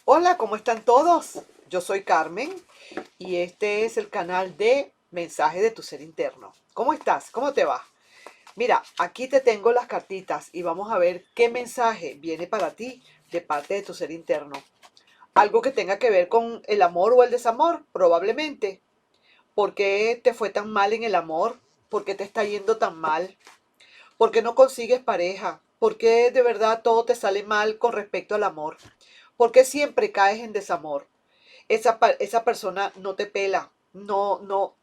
Hola, ¿cómo están todos? Yo soy Carmen y este es el canal de Mensaje de tu Ser Interno. ¿Cómo estás? ¿Cómo te va? Mira, aquí te tengo las cartitas y vamos a ver qué mensaje viene para ti de parte de tu ser interno. Algo que tenga que ver con el amor o el desamor, probablemente. ¿Por qué te fue tan mal en el amor? ¿Por qué te está yendo tan mal? ¿Por qué no consigues pareja? ¿Por qué de verdad todo te sale mal con respecto al amor? ¿Por qué siempre caes en desamor? Esa persona no te pela, no,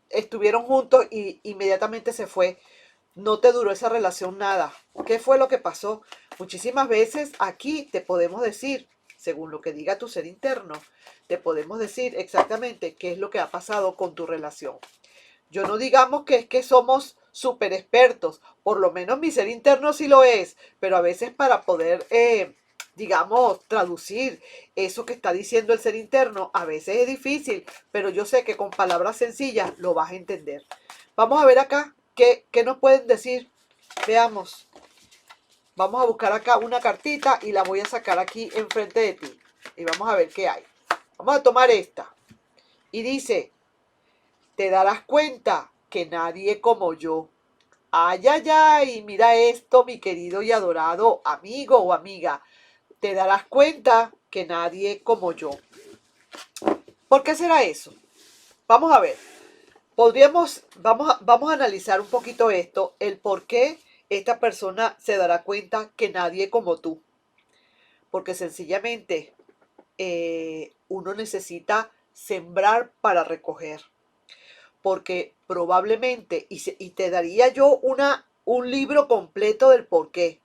estuvieron juntos y inmediatamente se fue, no te duró esa relación nada. ¿Qué fue lo que pasó? Muchísimas veces aquí te podemos decir, según lo que diga tu ser interno, te podemos decir exactamente qué es lo que ha pasado con tu relación. Yo no digamos que es que somos súper expertos, por lo menos mi ser interno sí lo es, pero a veces para poder, digamos, traducir eso que está diciendo el ser interno, a veces es difícil, pero yo sé que con palabras sencillas lo vas a entender. Vamos a ver acá qué nos pueden decir. Veamos, vamos a buscar acá una cartita y la voy a sacar aquí enfrente de ti. Y vamos a ver qué hay. Vamos a tomar esta. Y dice, te darás cuenta que nadie como yo. Ay, ay, ay, mira esto, mi querido y adorado amigo o amiga. Te darás cuenta que nadie como yo. ¿Por qué será eso? Vamos a ver. Vamos a analizar un poquito esto, el por qué esta persona se dará cuenta que nadie como tú. Porque sencillamente uno necesita sembrar para recoger. Porque probablemente, y te daría yo un libro completo del por qué,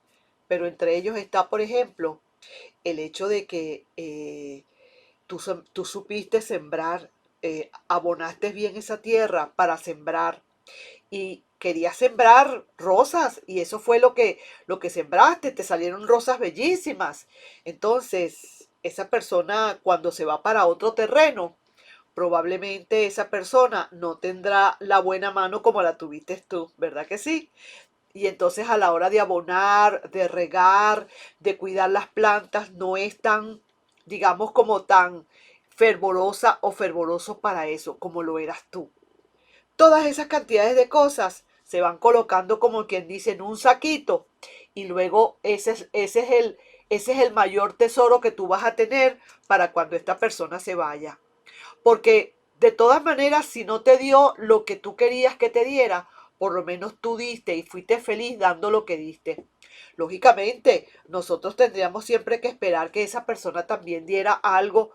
pero entre ellos está, por ejemplo, el hecho de que tú supiste sembrar, abonaste bien esa tierra para sembrar y querías sembrar rosas y eso fue lo que sembraste, te salieron rosas bellísimas. Entonces, esa persona cuando se va para otro terreno, probablemente esa persona no tendrá la buena mano como la tuviste tú, ¿verdad que sí? Y entonces a la hora de abonar, de regar, de cuidar las plantas, no es tan, digamos, como tan fervorosa o fervoroso para eso como lo eras tú. Todas esas cantidades de cosas se van colocando como quien dice en un saquito y luego ese es el mayor tesoro que tú vas a tener para cuando esta persona se vaya. Porque de todas maneras, si no te dio lo que tú querías que te diera, por lo menos tú diste y fuiste feliz dando lo que diste. Lógicamente, nosotros tendríamos siempre que esperar que esa persona también diera algo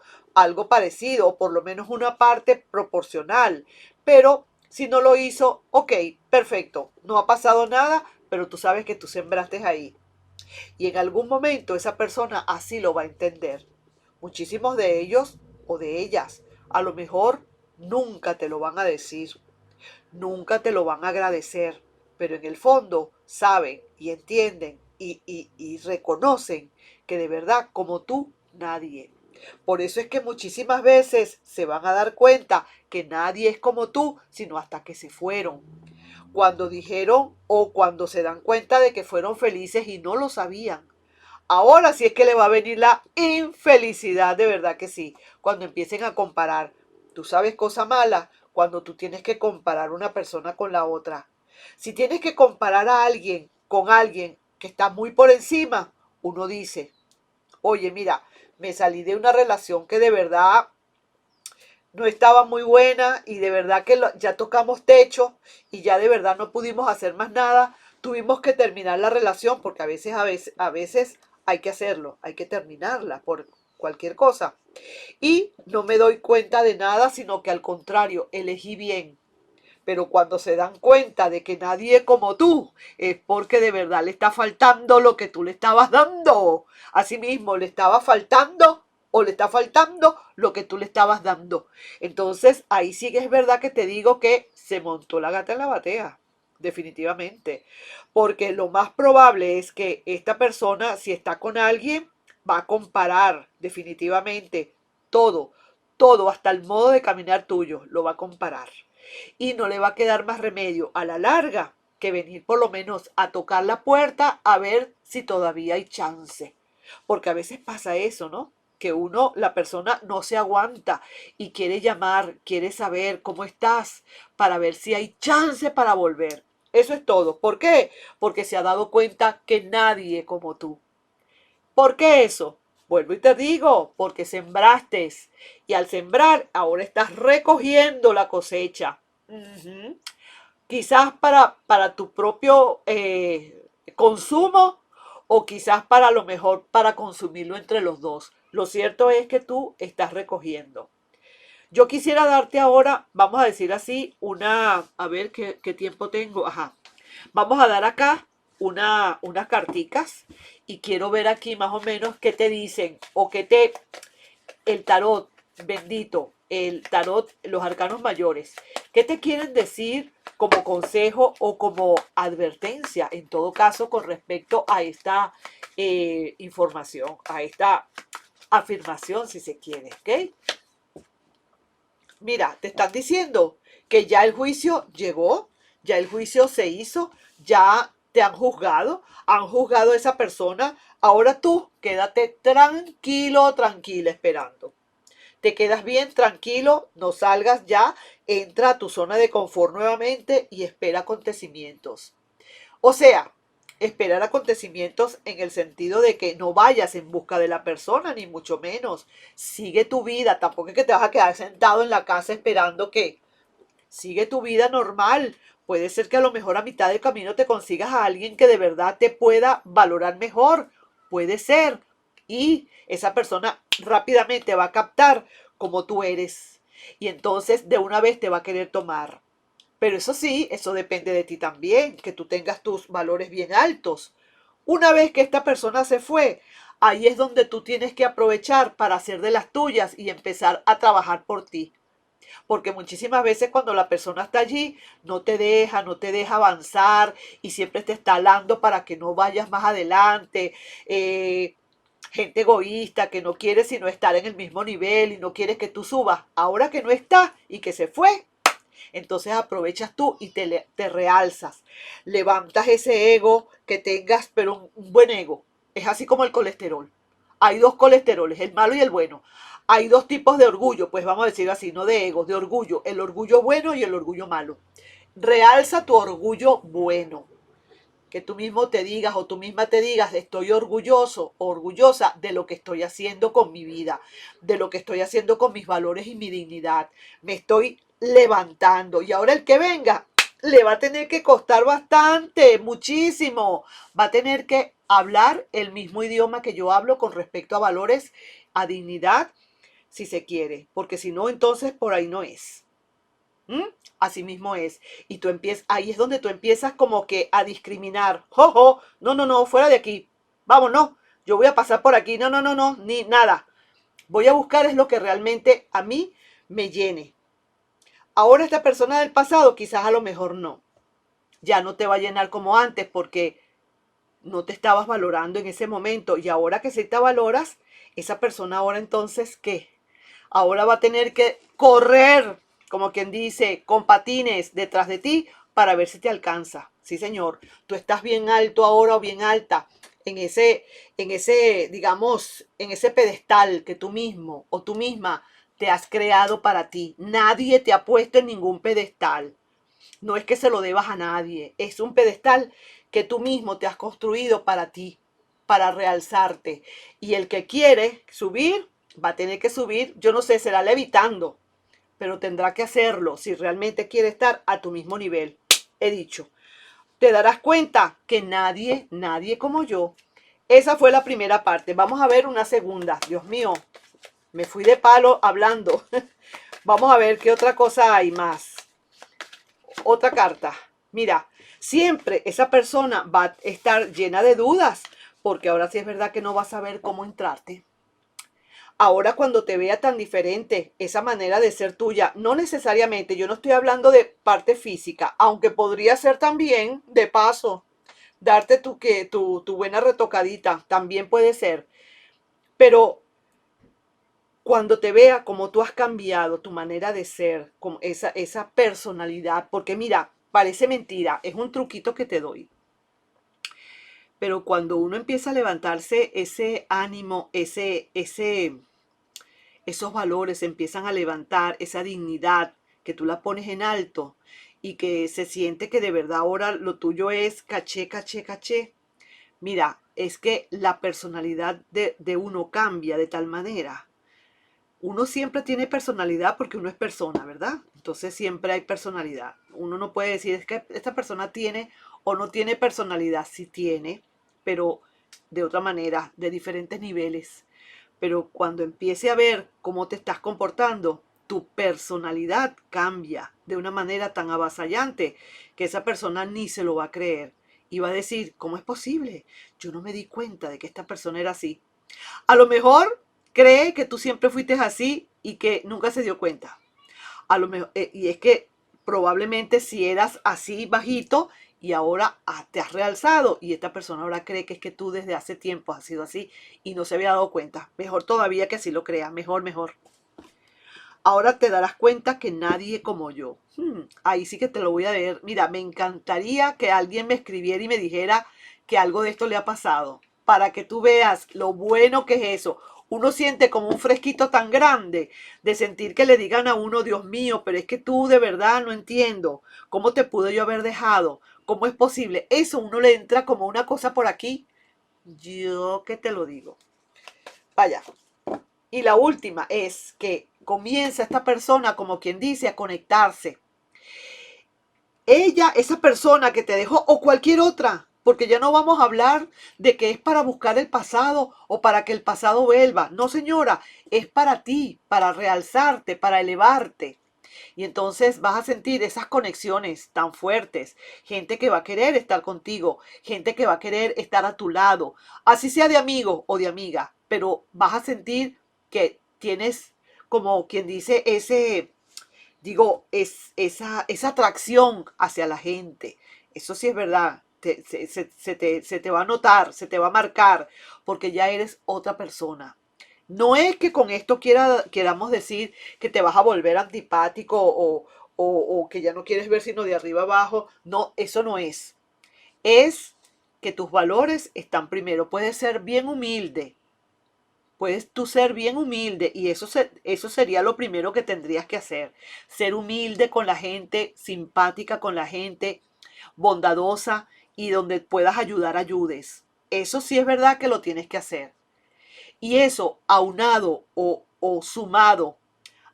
parecido, o por lo menos una parte proporcional. Pero si no lo hizo, ok, perfecto, no ha pasado nada, pero tú sabes que tú sembraste ahí. Y en algún momento esa persona así lo va a entender. Muchísimos de ellos o de ellas a lo mejor nunca te lo van a decir, nunca te lo van a agradecer, pero en el fondo saben y entienden y reconocen que de verdad como tú nadie. Por eso es que muchísimas veces se van a dar cuenta que nadie es como tú, sino hasta que se fueron. Cuando dijeron o cuando se dan cuenta de que fueron felices y no lo sabían. Ahora sí es que le va a venir la infelicidad, de verdad que sí, cuando empiecen a comparar. Tú sabes cosa mala cuando tú tienes que comparar una persona con la otra. Si tienes que comparar a alguien con alguien que está muy por encima, uno dice, oye, mira, me salí de una relación que de verdad no estaba muy buena y de verdad que ya tocamos techo y ya de verdad no pudimos hacer más nada. Tuvimos que terminar la relación porque a veces hay que hacerlo, hay que terminarla por cualquier cosa. Y no me doy cuenta de nada, sino que al contrario, elegí bien. Pero cuando se dan cuenta de que nadie como tú es porque de verdad le está faltando lo que tú le estabas dando. Asimismo, le estaba faltando o le está faltando lo que tú le estabas dando. Entonces, ahí sí que es verdad que te digo que se montó la gata en la batea. Definitivamente. Porque lo más probable es que esta persona, si está con alguien, va a comparar definitivamente todo, todo, hasta el modo de caminar tuyo, lo va a comparar y no le va a quedar más remedio a la larga que venir por lo menos a tocar la puerta a ver si todavía hay chance. Porque a veces pasa eso, ¿no? que la persona no se aguanta y quiere llamar, quiere saber cómo estás para ver si hay chance para volver. Eso es todo. ¿Por qué? Porque se ha dado cuenta que nadie como tú. ¿Por qué eso? Vuelvo y te digo, porque sembraste y al sembrar ahora estás recogiendo la cosecha. Ujú. Quizás para tu propio consumo o quizás para lo mejor para consumirlo entre los dos. Lo cierto es que tú estás recogiendo. Yo quisiera darte ahora, vamos a decir así, a ver qué tiempo tengo. Ajá. Vamos a dar acá unas carticas y quiero ver aquí más o menos qué te dicen o el tarot bendito, el tarot, los arcanos mayores, ¿qué te quieren decir como consejo o como advertencia, en todo caso, con respecto a esta información, a esta afirmación, si se quiere, ¿ok? Mira, te están diciendo que ya el juicio llegó, ya el juicio se hizo, ya te han juzgado a esa persona, ahora tú quédate tranquilo, tranquila esperando. Te quedas bien tranquilo, no salgas ya, entra a tu zona de confort nuevamente y espera acontecimientos. O sea, esperar acontecimientos en el sentido de que no vayas en busca de la persona, ni mucho menos. Sigue tu vida, tampoco es que te vas a quedar sentado en la casa esperando que sigue tu vida normal. Puede ser que a lo mejor a mitad del camino te consigas a alguien que de verdad te pueda valorar mejor. Puede ser. Y esa persona rápidamente va a captar como tú eres. Y entonces de una vez te va a querer tomar. Pero eso sí, eso depende de ti también, que tú tengas tus valores bien altos. Una vez que esta persona se fue, ahí es donde tú tienes que aprovechar para hacer de las tuyas y empezar a trabajar por ti. Porque muchísimas veces cuando la persona está allí, no te deja avanzar y siempre te está hablando para que no vayas más adelante. Gente egoísta que no quiere sino estar en el mismo nivel y no quiere que tú subas. Ahora que no está y que se fue, entonces aprovechas tú y te realzas. Levantas ese ego que tengas, pero un buen ego. Es así como el colesterol. Hay dos colesteroles, el malo y el bueno. Hay dos tipos de orgullo, pues vamos a decir así, no de ego, de orgullo. El orgullo bueno y el orgullo malo. Realza tu orgullo bueno. Que tú mismo te digas o tú misma te digas, estoy orgulloso o orgullosa de lo que estoy haciendo con mi vida, de lo que estoy haciendo con mis valores y mi dignidad. Me estoy levantando y ahora el que venga le va a tener que costar bastante, muchísimo. Va a tener que hablar el mismo idioma que yo hablo con respecto a valores, a dignidad, si se quiere, porque si no, entonces por ahí no es. ¿Mm? Así mismo es. Y tú empiezas, ahí es donde tú empiezas como que a discriminar. Jojo, no, no, no, fuera de aquí. Vamos, no. Yo voy a pasar por aquí. No, no, no, no, ni nada. Voy a buscar es lo que realmente a mí me llene. Ahora esta persona del pasado quizás a lo mejor no. Ya no te va a llenar como antes porque no te estabas valorando en ese momento. Y ahora que sí te valoras, esa persona ahora entonces, ¿qué? Ahora va a tener que correr, como quien dice, con patines detrás de ti para ver si te alcanza. Sí, señor. Tú estás bien alto ahora o bien alta digamos, en ese pedestal que tú mismo o tú misma te has creado para ti. Nadie te ha puesto en ningún pedestal. No es que se lo debas a nadie. Es un pedestal que tú mismo te has construido para ti, para realzarte. Y el que quiere subir, va a tener que subir, yo no sé, será levitando, pero tendrá que hacerlo si realmente quiere estar a tu mismo nivel. He dicho, te darás cuenta que nadie como yo. Esa fue la primera parte. Vamos a ver una segunda. Dios mío, me fui de palo hablando. Vamos a ver qué otra cosa hay más. Otra carta. Mira, siempre esa persona va a estar llena de dudas, porque ahora sí es verdad que no va a saber cómo entrarte. Ahora cuando te vea tan diferente, esa manera de ser tuya, no necesariamente, yo no estoy hablando de parte física, aunque podría ser también, de paso, darte tu buena retocadita, también puede ser. Pero cuando te vea como tú has cambiado tu manera de ser, como esa personalidad, porque mira, parece mentira, es un truquito que te doy. Pero cuando uno empieza a levantarse ese ánimo, esos valores se empiezan a levantar, esa dignidad que tú la pones en alto y que se siente que de verdad ahora lo tuyo es caché, caché, caché. Mira, es que la personalidad de uno cambia de tal manera. Uno siempre tiene personalidad porque uno es persona, ¿verdad? Entonces siempre hay personalidad. Uno no puede decir es que esta persona tiene o no tiene personalidad. Sí tiene, pero de otra manera, de diferentes niveles. Pero cuando empiece a ver cómo te estás comportando, tu personalidad cambia de una manera tan avasallante que esa persona ni se lo va a creer. Y va a decir, ¿cómo es posible? Yo no me di cuenta de que esta persona era así. A lo mejor cree que tú siempre fuiste así y que nunca se dio cuenta. A lo mejor, y es que probablemente si eras así bajito y ahora te has realzado y esta persona ahora cree que es que tú desde hace tiempo has sido así y no se había dado cuenta. Mejor todavía que así lo crea, mejor, mejor. Ahora te darás cuenta que nadie como yo. Ahí sí que te lo voy a leer. Mira, me encantaría que alguien me escribiera y me dijera que algo de esto le ha pasado, para que tú veas lo bueno que es eso. Uno siente como un fresquito tan grande de sentir que le digan a uno, Dios mío, pero es que tú de verdad no entiendo. ¿Cómo te pude yo haber dejado? ¿Cómo es posible? Eso uno le entra como una cosa por aquí. Yo que te lo digo. Vaya. Y la última es que comienza esta persona, como quien dice, a conectarse. Ella, esa persona que te dejó o cualquier otra, porque ya no vamos a hablar de que es para buscar el pasado o para que el pasado vuelva. No, señora, es para ti, para realzarte, para elevarte. Y entonces vas a sentir esas conexiones tan fuertes. Gente que va a querer estar contigo, gente que va a querer estar a tu lado, así sea de amigo o de amiga, pero vas a sentir que tienes, como quien dice, esa atracción hacia la gente. Eso sí es verdad. Se te va a notar, se te va a marcar, porque ya eres otra persona. No es que con esto queramos decir que te vas a volver antipático o que ya no quieres ver sino de arriba abajo. No, eso no es. Es que tus valores están primero. Puedes ser bien humilde. Puedes tú ser bien humilde y eso sería lo primero que tendrías que hacer. Ser humilde con la gente, simpática con la gente, bondadosa y donde puedas ayudar, ayudes. Eso sí es verdad que lo tienes que hacer. Y eso aunado o sumado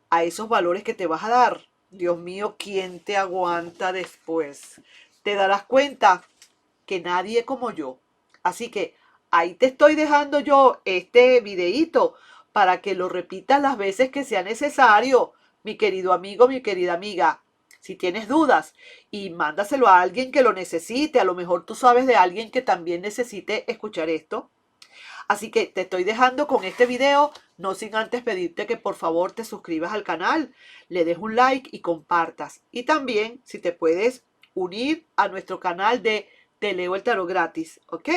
a esos valores que te vas a dar, Dios mío, ¿quién te aguanta después? Te darás cuenta que nadie como yo. Así que ahí te estoy dejando yo este videíto para que lo repitas las veces que sea necesario, mi querido amigo, mi querida amiga. Si tienes dudas y mándaselo a alguien que lo necesite, a lo mejor tú sabes de alguien que también necesite escuchar esto. Así que te estoy dejando con este video, no sin antes pedirte que por favor te suscribas al canal, le des un like y compartas. Y también si te puedes unir a nuestro canal de Te Leo el Tarot gratis, ¿ok?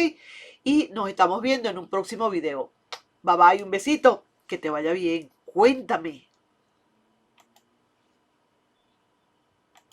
Y nos estamos viendo en un próximo video. Bye bye, un besito, que te vaya bien. Cuéntame.